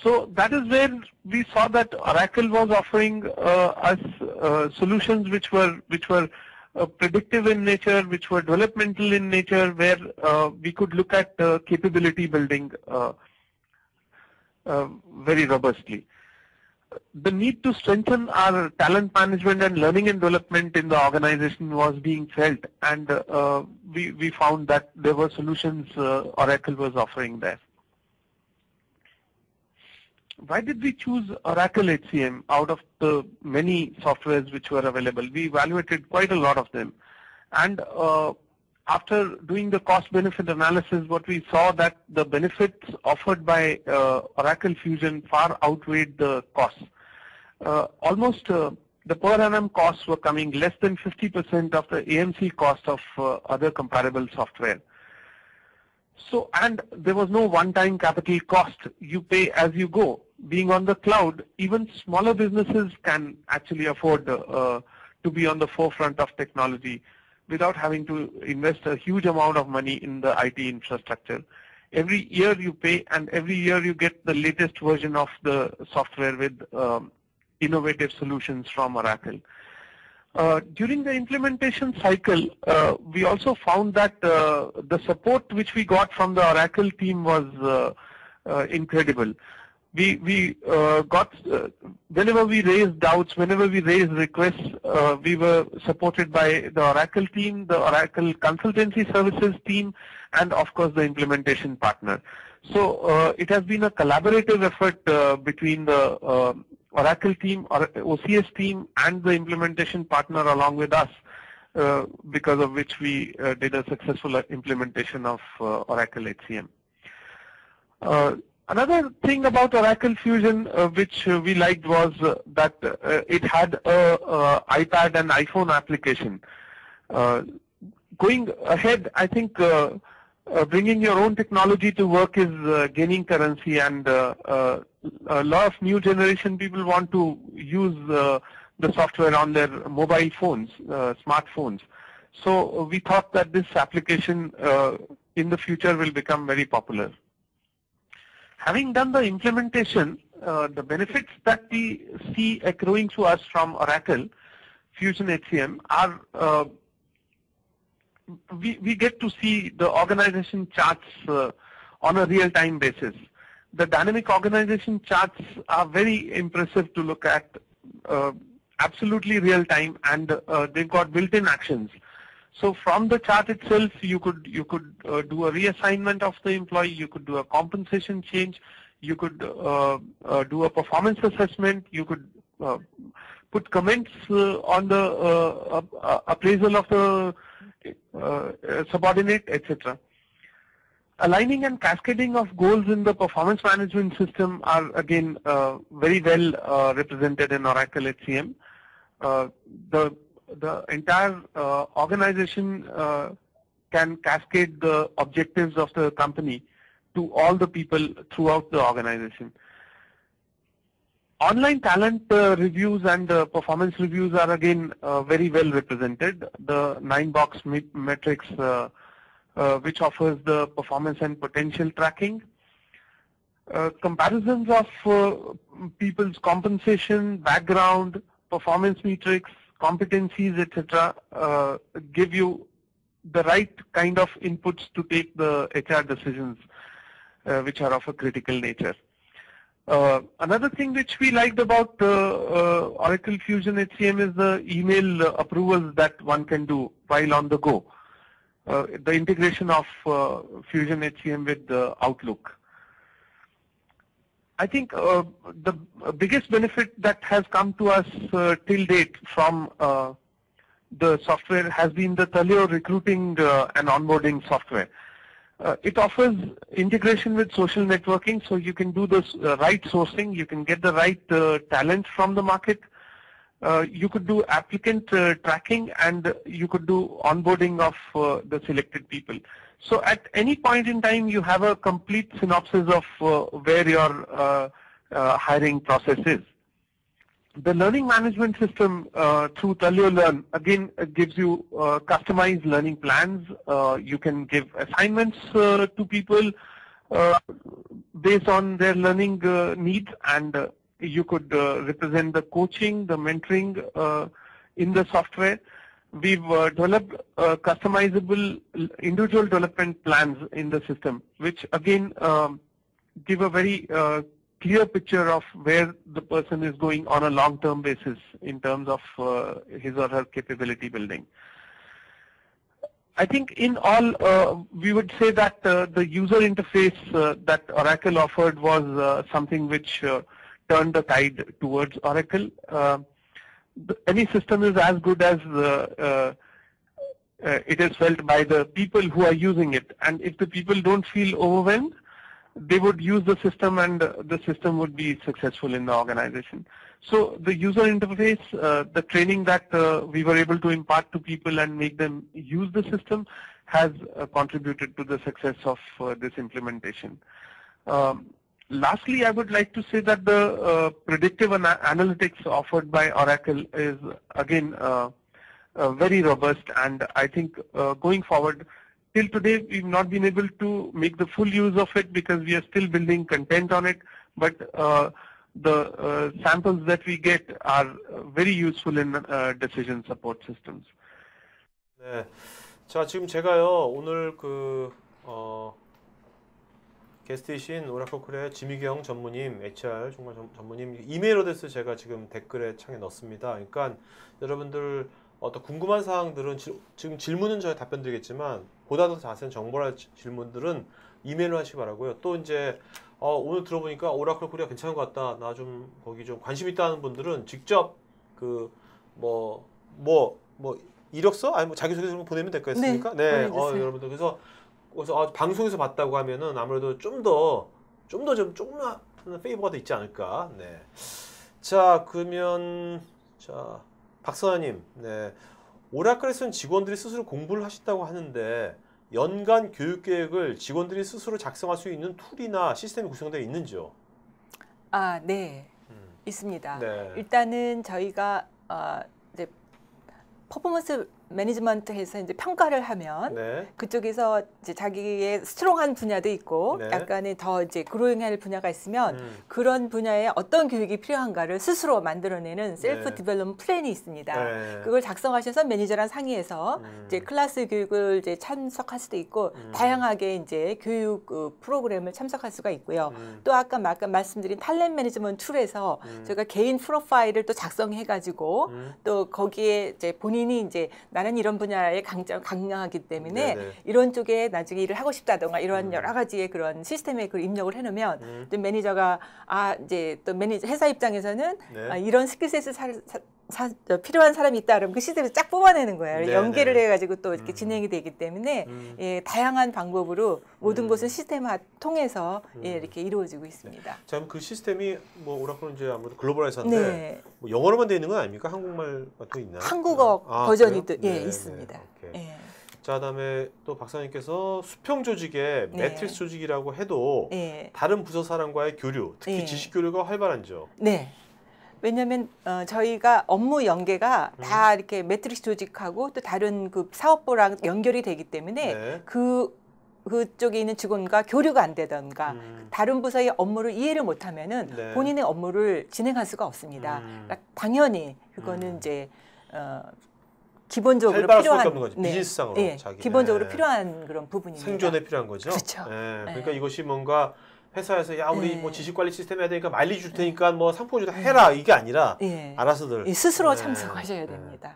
So that is where we saw that Oracle was offering us solutions which were predictive in nature, which were developmental in nature, where we could look at capability building very robustly. The need to strengthen our talent management and learning and development in the organization was being felt, and we found that there were solutions Oracle was offering there. Why did we choose Oracle HCM out of the many softwares which were available? We evaluated quite a lot of them, and after doing the cost-benefit analysis, what we saw that the benefits offered by Oracle Fusion far outweighed the costs. Almost the per annum costs were coming less than 50% of the AMC cost of other comparable software. So, and there was no one-time capital cost. You pay as you go. Being on the cloud, even smaller businesses can actually afford to be on the forefront of technology without having to invest a huge amount of money in the IT infrastructure. Every year you pay, and every year you get the latest version of the software with innovative solutions from Oracle. During the implementation cycle, we also found that the support which we got from the Oracle team was incredible. We got, whenever we raised doubts, whenever we raised requests, we were supported by the Oracle team, the Oracle Consultancy Services team, and of course the implementation partner. So it has been a collaborative effort between the Oracle team, or OCS team, and the implementation partner along with us, because of which we did a successful implementation of Oracle HCM. Another thing about Oracle Fusion which we liked was that it had a iPad and iPhone application. Going ahead, I think bringing your own technology to work is gaining currency, and a lot of new generation people want to use the software on their mobile phones, smartphones. So we thought that this application in the future will become very popular. Having done the implementation, the benefits that we see accruing to us from Oracle Fusion HCM are we get to see the organization charts on a real-time basis. The dynamic organization charts are very impressive to look at, absolutely real-time, and they've got built-in actions. So from the chart itself, you could do a reassignment of the employee, you could do a compensation change, you could do a performance assessment, you could put comments on the appraisal of the subordinate, etc. Aligning and cascading of goals in the performance management system are again very well represented in Oracle HCM. The entire organization can cascade the objectives of the company to all the people throughout the organization. Online talent reviews and performance reviews are again very well represented. The 9-box metrics which offers the performance and potential tracking. Comparisons of people's compensation, background, performance metrics, competencies, etc. Give you the right kind of inputs to take the HR decisions which are of a critical nature. Another thing which we liked about Oracle Fusion HCM is the email approvals that one can do while on the go. The integration of Fusion HCM with Outlook. I think the biggest benefit that has come to us till date from the software has been the Taleo recruiting and onboarding software. It offers integration with social networking, so you can do this right sourcing, you can get the right talent from the market. You could do applicant tracking, and you could do onboarding of the selected people. So at any point in time, you have a complete synopsis of where your hiring process is. The learning management system through Taleo Learn again gives you customized learning plans. You can give assignments to people based on their learning needs, and you could represent the coaching, the mentoring in the software. We've developed customizable individual development plans in the system, which again give a very clear picture of where the person is going on a long-term basis in terms of his or her capability building. I think in all, we would say that the user interface that Oracle offered was something which turned the tide towards Oracle. Any system is as good as it is felt by the people who are using it. And if the people don't feel overwhelmed, they would use the system and the system would be successful in the organization. So the user interface, the training that we were able to impart to people and make them use the system has contributed to the success of this implementation. Lastly, I would like to say that the predictive analytics offered by Oracle is again very robust, and I think going forward, till today we've not been able to make the full use of it because we are still building content on it, but the samples that we get are very useful in decision support systems. 네, 자 지금 제가요 오늘 게스트이신 오라클 코리아 지미경 전무님, HR 정말 전무님 이메일 어드레스 제가 지금 댓글에 창에 넣습니다. 그러니까 여러분들 어떤 궁금한 사항들은 지금 질문은 저희 답변 드리겠지만 보다 더 자세한 정보나 질문들은 이메일로 하시기 바라고요. 또 이제 오늘 들어보니까 오라클 코리아 괜찮은 것 같다. 나 좀 거기 좀 관심 있다 하는 분들은 직접 이력서 아니 뭐 자기소개서 보내면 될 거겠습니까? 네. 여러분들 그래서 방송에서 봤다고 하면은 아무래도 조금만 페이버가 더 있지 않을까. 네. 자 그러면 박선아님, 네. 오라클에서는 직원들이 스스로 공부를 하신다고 하는데 연간 교육 계획을 직원들이 스스로 작성할 수 있는 툴이나 시스템이 구성되어 있는지요? 네, 있습니다. 네. 일단은 저희가 이제 퍼포먼스 매니지먼트에서 이제 평가를 하면 네. 그쪽에서 이제 자기의 스트롱한 분야도 있고 네. 약간의 더 이제 그로잉할 분야가 있으면 그런 분야에 어떤 교육이 필요한가를 스스로 만들어내는 셀프 디벨롭먼트 플랜이 있습니다. 네. 그걸 작성하셔서 매니저랑 상의해서 이제 클래스 교육을 이제 참석할 수도 있고 다양하게 이제 교육 프로그램을 참석할 수가 있고요. 또 아까 말씀드린 탤런트 매니지먼트 툴에서 저희가 개인 프로파일을 또 작성해가지고 또 거기에 이제 본인이 이제 나는 이런 분야에 강력하기 때문에 네네. 이런 쪽에 나중에 일을 하고 싶다던가 이런 여러 가지의 그런 시스템에 그걸 입력을 해놓으면 또 매니저가 이제 또 회사 입장에서는 네. 이런 스킬셋을 필요한 사람이 있다 그러면 그 시스템을 쫙 뽑아내는 거예요. 네네. 연계를 해가지고 또 이렇게 진행이 되기 때문에 다양한 방법으로 모든 것은 시스템화 통해서 이렇게 이루어지고 있습니다. 자, 그럼 그 시스템이 뭐 오라클은 이제 아무래도 글로벌 회사인데 네. 뭐 영어로만 되어 있는 건 아닙니까? 한국말도 있나요? 한국어 버전이 그래요? 또 네, 있습니다. 네. 자, 그다음에 또 박사님께서 수평 조직의 매트릭스 조직이라고 해도 다른 부서 사람과의 교류, 특히 지식 교류가 활발한죠. 네. 왜냐하면 저희가 업무 연계가 다 이렇게 매트릭스 조직하고 또 다른 그 사업부랑 연결이 되기 때문에 그쪽에 있는 직원과 교류가 안 되던가 다른 부서의 업무를 이해를 못하면은 본인의 업무를 진행할 수가 없습니다. 그러니까 당연히 그거는 이제 기본적으로 필요한 없는 거죠. 비즈니스상으로 기본적으로 필요한 그런 부분입니다. 생존에 필요한 거죠. 그렇죠. 그러니까 이것이 뭔가 회사에서 우리 뭐 지식 관리 시스템 해야 되니까 마일리지 줄 테니까 뭐 상품 주다 해라 이게 아니라 알아서들 스스로 참석하셔야 됩니다.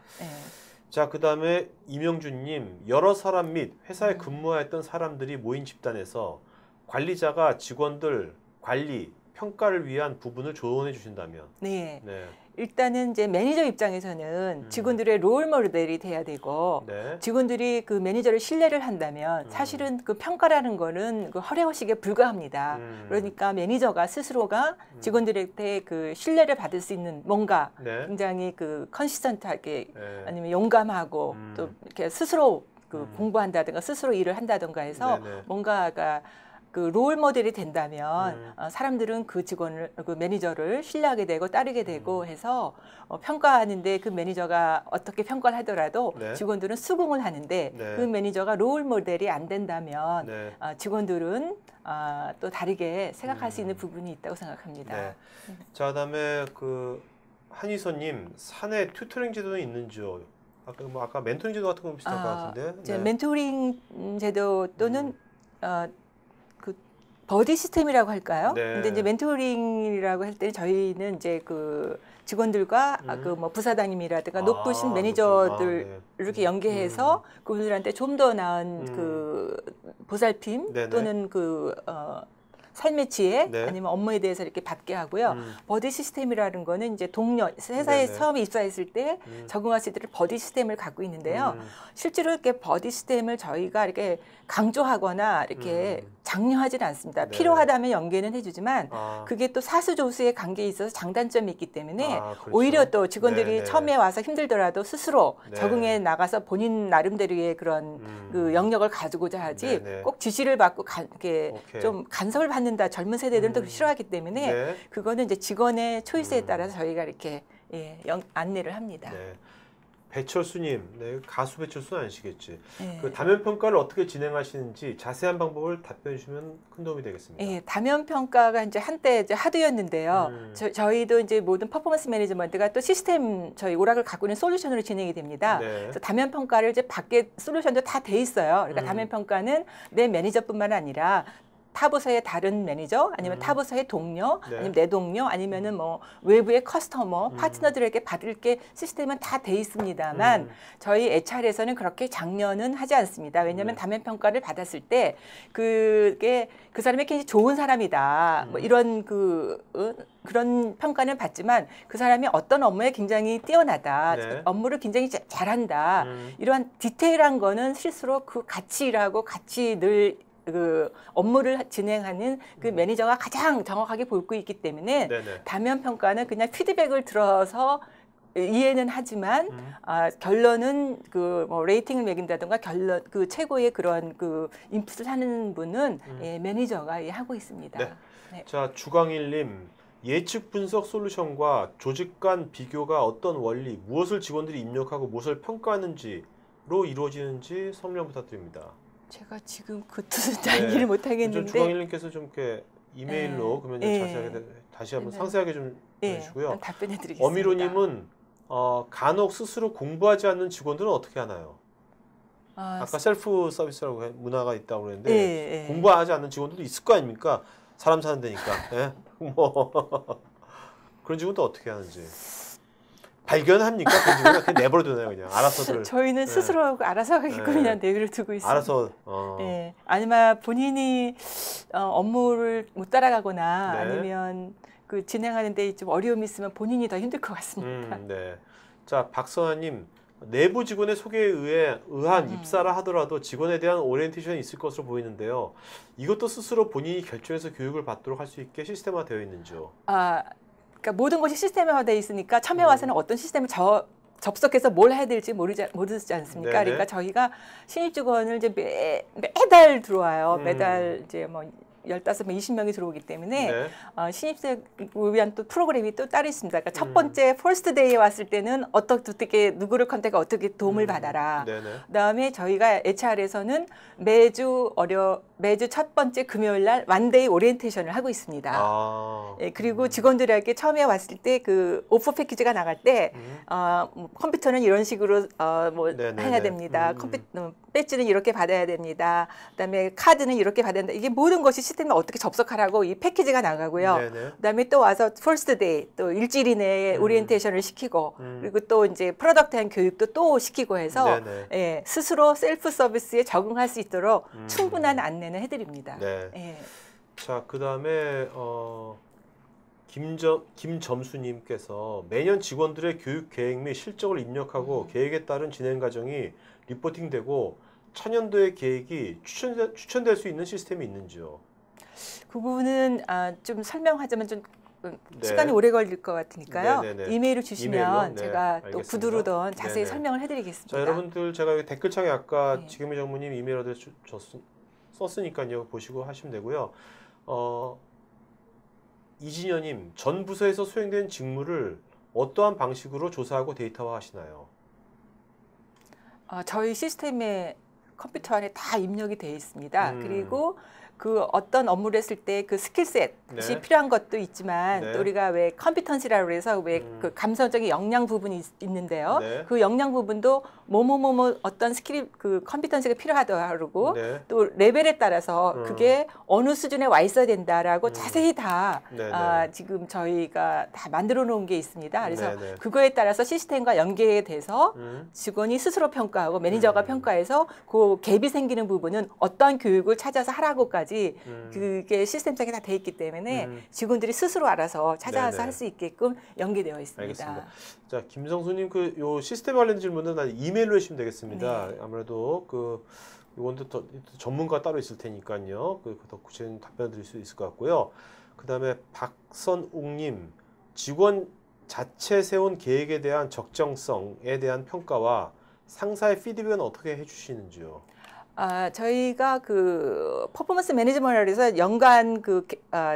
자, 그다음에 이명준님, 여러 사람 및 회사에 근무했던 사람들이 모인 집단에서 관리자가 직원들 관리 평가를 위한 부분을 조언해 주신다면 일단은 이제 매니저 입장에서는 직원들의 롤 모델이 돼야 되고 직원들이 그 매니저를 신뢰를 한다면 사실은 그 평가라는 거는 그 허례허식에 불과합니다. 그러니까 매니저가 스스로가 직원들한테 그 신뢰를 받을 수 있는 뭔가 굉장히 그 컨시스턴트하게 아니면 용감하고 또 이렇게 스스로 그 공부한다든가 스스로 일을 한다든가 해서 뭔가가 그 롤 모델이 된다면 사람들은 그 직원을, 그 매니저를 신뢰하게 되고 따르게 되고 해서 평가하는데 그 매니저가 어떻게 평가를 하더라도 직원들은 수긍을 하는데 그 매니저가 롤 모델이 안 된다면 직원들은 또 다르게 생각할 수 있는 부분이 있다고 생각합니다. 자, 그다음에 그 한희선님, 사내 튜터링 제도는 있는지요? 아까 멘토링 제도 같은 거 비슷할 것 같은데. 멘토링 제도 또는 버디 시스템이라고 할까요? 근데 이제 멘토링이라고 할 때는 저희는 이제 그 직원들과 그 뭐 부사장님이라든가 높으신 매니저들 이렇게 연계해서 그분들한테 좀 더 나은 그 보살핌 또는 그 삶의 지혜 네. 아니면 업무에 대해서 이렇게 받게 하고요. 버디 시스템이라는 거는 이제 동료 회사에 네네. 처음에 입사했을 때 적응하실 때 버디 시스템을 갖고 있는데요. 실제로 이렇게 버디 시스템을 저희가 이렇게 강조하거나 이렇게 장려하지는 않습니다. 네. 필요하다면 연계는 해주지만 그게 또 사수조수의 관계에 있어서 장단점이 있기 때문에 그렇죠. 오히려 또 직원들이 네네. 처음에 와서 힘들더라도 스스로 네. 적응해 나가서 본인 나름대로의 그런 그 영역을 가지고자 하지 네네. 꼭 지시를 받고 이렇게 오케이. 좀 간섭을 받는다. 젊은 세대들은 또 싫어하기 때문에 네. 그거는 이제 직원의 초이스에 따라서 저희가 이렇게 안내를 합니다. 네. 배철수님, 네, 가수 배철수는 아니시겠지. 네. 그 다면 평가를 어떻게 진행하시는지 자세한 방법을 답변해 주시면 큰 도움이 되겠습니다. 예, 다면 평가가 이제 한때 이제 하드였는데요. 저희도 이제 모든 퍼포먼스 매니지먼트가 또 시스템 저희 오락을 갖고 있는 솔루션으로 진행이 됩니다. 네. 그래서 다면 평가를 이제 밖에 솔루션도 다 돼 있어요. 그러니까 다면 평가는 내 매니저뿐만 아니라 타부서의 다른 매니저 아니면 타부서의 동료 네. 아니면 내 동료 아니면은 뭐 외부의 커스터머 파트너들에게 받을 게 시스템은 다 돼 있습니다만 저희 HR에서는 그렇게 장려는 하지 않습니다. 왜냐하면 네. 다면 평가를 받았을 때 그게 그 사람이 굉장히 좋은 사람이다 뭐 이런 그런 평가는 받지만 그 사람이 어떤 업무에 굉장히 뛰어나다 네. 업무를 굉장히 잘한다 이러한 디테일한 거는 실수로 그 가치라고 같이 늘 그 업무를 진행하는 그 매니저가 가장 정확하게 보고 있기 때문에 네네. 다면 평가는 그냥 피드백을 들어서 이해는 하지만 결론은 그 뭐 레이팅을 매긴다든가 결론 그 최고의 그런 그 인풋을 하는 분은 매니저가 하고 있습니다. 네. 네. 자, 주광일님, 예측 분석 솔루션과 조직 간 비교가 어떤 원리, 무엇을 직원들이 입력하고 무엇을 평가하는지로 이루어지는지 설명 부탁드립니다. 제가 지금 그 뜻은 잘 이해를 못 하겠는데 주광일님께서 좀 이렇게 이메일로 그러면 자세하게 다시 한번 상세하게 좀 보내주시고요. 답변해드리겠습니다. 어미로님은 간혹 스스로 공부하지 않는 직원들은 어떻게 하나요? 아까 셀프 서비스라고 문화가 있다고 그랬는데 공부하지 않는 직원들도 있을 거 아닙니까? 사람 사는 데니까. 예? 뭐 그런 직원도 어떻게 하는지 발견합니까? 그런 직원은 그냥 내버려두나요, 그냥 알아서들. 저희는 스스로 알아서 하게끔 그냥 내버려 두고 있습니다. 알아서. 네. 아니면 본인이 업무를 못 따라가거나 네. 아니면 그 진행하는데 좀 어려움이 있으면 본인이 더 힘들 것 같습니다. 네. 자, 박선아님, 내부 직원의 소개에 의한 입사라 하더라도 직원에 대한 오리엔테이션이 있을 것으로 보이는데요. 이것도 스스로 본인이 결정해서 교육을 받도록 할 수 있게 시스템화되어 있는지요? 그러니까 모든 것이 시스템화되어 있으니까 처음에 와서는 어떤 시스템을 접속해서 뭘 해야 될지 모르지 않습니까? 네네. 그러니까 저희가 신입 직원을 이제 매달 들어와요. 매달 이제 뭐 15명, 20명이 들어오기 때문에 네. 신입생 위한 또 프로그램이 또 따로 있습니다. 그러니까 첫 번째 퍼스트 데이에 왔을 때는 어떻게 누구를 컨택해 어떻게 도움을 받아라. 네네. 그다음에 저희가 HR에서는 매주 첫 번째 금요일 날 완데이 오리엔테이션을 하고 있습니다. 예, 그리고 직원들에게 처음에 왔을 때 그 오퍼 패키지가 나갈 때 뭐 컴퓨터는 이런 식으로 뭐 해야 됩니다. 배지는 이렇게 받아야 됩니다. 그다음에 카드는 이렇게 받아야 된다. 이게 모든 것이 시스템에 어떻게 접속하라고 이 패키지가 나가고요. 네네. 그다음에 또 와서 퍼스트 데이 또 일주일 이내에 오리엔테이션을 시키고 그리고 또 이제 프로덕트한 교육도 또 시키고 해서 예, 스스로 셀프 서비스에 적응할 수 있도록 충분한 안내는 해드립니다. 네. 예. 자, 그다음에 김점수님께서 매년 직원들의 교육 계획 및 실적을 입력하고 계획에 따른 진행 과정이 리포팅되고 차년도의 계획이 추천될 수 있는 시스템이 있는지요? 그 부분은 좀 설명하자면 좀 시간이 오래 걸릴 것 같으니까요. 이메일을 주시면 제가 또 구두로던 자세히 설명을 해드리겠습니다. 자, 여러분들 제가 여기 댓글창에 아까 지금의 정무님 이메일 어드레스 썼으니까요. 보시고 하시면 되고요. 이진현님, 전 부서에서 수행된 직무를 어떠한 방식으로 조사하고 데이터화 하시나요? 저희 시스템에 컴퓨터 안에 다 입력이 되어 있습니다. 그리고 그 어떤 업무를 했을 때 그 스킬셋이 필요한 것도 있지만 또 우리가 왜 컴피턴시라고 해서 왜 그 감성적인 역량 부분이 있는데요. 그 역량 부분도 뭐뭐뭐뭐 어떤 스킬이 그 컴피턴시가 필요하다고 또 레벨에 따라서 그게 어느 수준에 와 있어야 된다라고 자세히 다 지금 저희가 다 만들어 놓은 게 있습니다. 그래서 그거에 따라서 시스템과 연계돼서 직원이 스스로 평가하고 매니저가 평가해서 그 갭이 생기는 부분은 어떠한 교육을 찾아서 하라고까지 것까지 그게 시스템상에 다 돼 있기 때문에 직원들이 스스로 알아서 찾아와서 할 수 있게끔 연계되어 있습니다. 알겠습니다. 자, 김성수님 요 시스템 관련 질문은 이메일로 해주시면 되겠습니다. 네. 아무래도 이건도 더 전문가 따로 있을 테니까요. 더 구체적인 답변 드릴 수 있을 것 같고요. 그 다음에 박선웅님, 직원 자체 세운 계획에 대한 적정성에 대한 평가와 상사의 피드백은 어떻게 해주시는지요? 저희가 그 퍼포먼스 매니지먼트를 해서 연간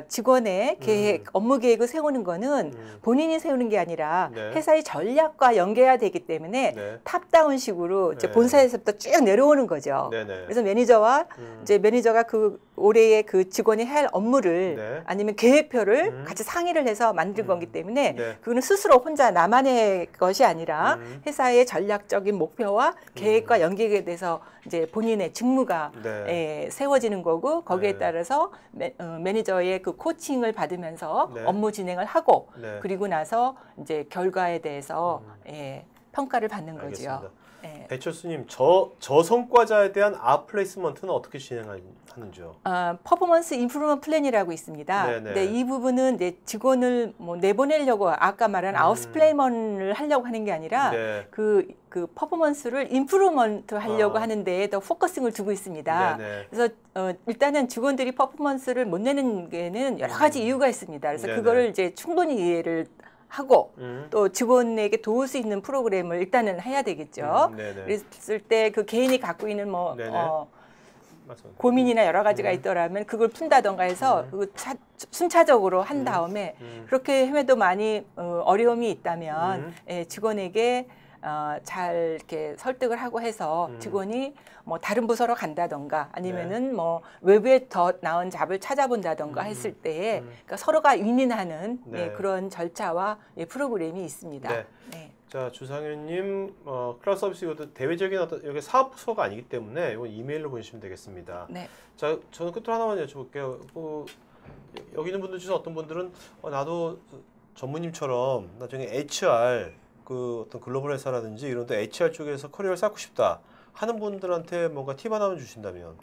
직원의 계획, 업무 계획을 세우는 거는 본인이 세우는 게 아니라 네. 회사의 전략과 연계가 되기 때문에 네. 탑다운식으로 이제 네. 본사에서부터 쭉 내려오는 거죠. 네네. 그래서 매니저와 이제 매니저가 그 올해의 그 직원이 할 업무를 네. 아니면 계획표를 같이 상의를 해서 만든 거기 때문에 네. 그거는 스스로 혼자 나만의 것이 아니라 회사의 전략적인 목표와 계획과 연계에 대해서 이제 본인의 직무가 네. 세워지는 거고 거기에 네. 따라서 매니저의 그 코칭을 받으면서 네. 업무 진행을 하고 네. 그리고 나서 이제 결과에 대해서 평가를 받는 알겠습니다. 거죠. 예. 배철수님, 저성과자에 대한 플레이스먼트는 어떻게 진행하는지요? 퍼포먼스 인프루먼트 플랜이라고 있습니다. 네네. 네, 이 부분은 이제 직원을 뭐 내보내려고 아까 말한 아웃플레이먼을 하려고 하는 게 아니라 네. 그 퍼포먼스를 인프루먼트 하려고 하는 데에 더 포커싱을 두고 있습니다. 네네. 그래서 일단은 직원들이 퍼포먼스를 못 내는 데는 여러 가지 이유가 있습니다. 그래서 네네. 그거를 이제 충분히 이해를 하고 또 직원에게 도울 수 있는 프로그램을 일단은 해야 되겠죠. 네네. 그랬을 때 그 개인이 갖고 있는 뭐 네네. 맞습니다. 고민이나 여러 가지가 있더라면 그걸 푼다던가 해서 순차적으로 한 다음에 그렇게 해도 많이 어려움이 있다면 직원에게 잘 이렇게 설득을 하고 해서 직원이 뭐 다른 부서로 간다던가 아니면은 뭐 외부에 더 나은 잡을 찾아본다던가 했을 때에 그러니까 서로가 윈윈하는 그런 절차와 프로그램이 있습니다. 네. 네. 자, 주상현님, 클라우드 서비스 이것도 대외적인 여기 사업소가 아니기 때문에 이건 이메일로 보내시면 되겠습니다. 네. 자, 저는 끝으로 하나만 여쭤볼게요. 여기 있는 분들 중에서 어떤 분들은 나도 전무님처럼 나중에 HR 어떤 글로벌 회사라든지 이런 데 HR 쪽에서 커리어를 쌓고 싶다 하는 분들한테 뭔가 팁 하나만 주신다면.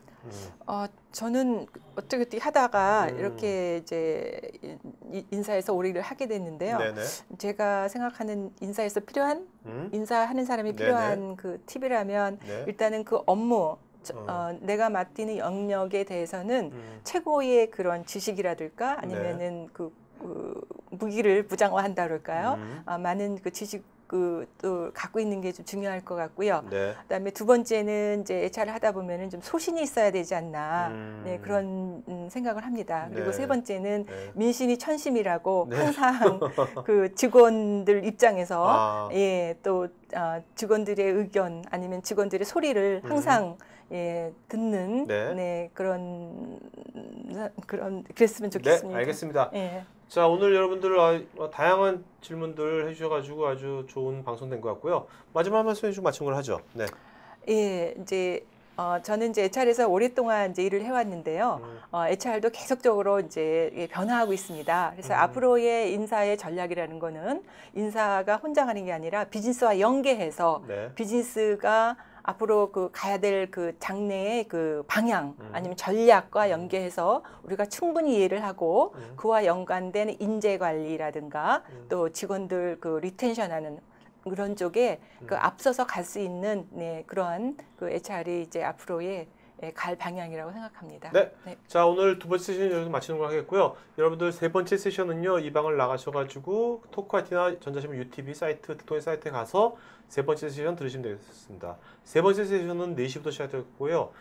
저는 어떻게 하다가 이렇게 이제 인사에서 오래 일을 하게 됐는데요. 네네. 제가 생각하는 인사에서 필요한 인사하는 사람이 필요한 그 팁이라면 일단은 그 업무 내가 맡는 영역에 대해서는 최고의 그런 지식이라든가 아니면은 그 무기를 부장화한다 그럴까요? 많은 그 지식 또 갖고 있는 게 좀 중요할 것 같고요. 네. 그다음에 두 번째는 이제 HR을 하다 보면은 좀 소신이 있어야 되지 않나 네, 그런 생각을 합니다. 그리고 네. 세 번째는 네. 민심이 천심이라고 네. 항상 그 직원들 입장에서 또 직원들의 의견 아니면 직원들의 소리를 항상 듣는 그랬으면 좋겠습니다. 네, 알겠습니다. 예. 자, 오늘 여러분들 다양한 질문들 해주셔가지고 아주 좋은 방송 된 것 같고요. 마지막 말씀 해주고 마친 걸 하죠. 네. 예, 이제 저는 이제 HR에서 오랫동안 이제 일을 해왔는데요. HR도 계속적으로 이제 변화하고 있습니다. 그래서 앞으로의 인사의 전략이라는 거는 인사가 혼자 가는 게 아니라 비즈니스와 연계해서 비즈니스가 앞으로 가야 될 그 장래의 그 방향 아니면 전략과 연계해서 우리가 충분히 이해를 하고 그와 연관된 인재 관리라든가 또 직원들 그 리텐션하는 그런 쪽에 그 앞서서 갈 수 있는 그러한 그 HR이 이제 앞으로의 갈 방향이라고 생각합니다. 네. 자, 오늘 두 번째 세션 여기서 마치는 걸 하겠고요. 여러분들 세 번째 세션은요, 이 방을 나가셔가지고 토크아티나 전자신문 UTV 사이트, 특통의 사이트에 가서 세 번째 세션 들으시면 되겠습니다. 세 번째 세션은 4시부터 시작됐고요.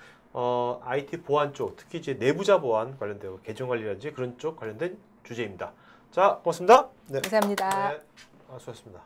IT 보안 쪽, 특히 이제 내부자 보안 관련된 계정 관리라든지 그런 쪽 관련된 주제입니다. 자, 고맙습니다. 네. 감사합니다. 네. 수고하셨습니다.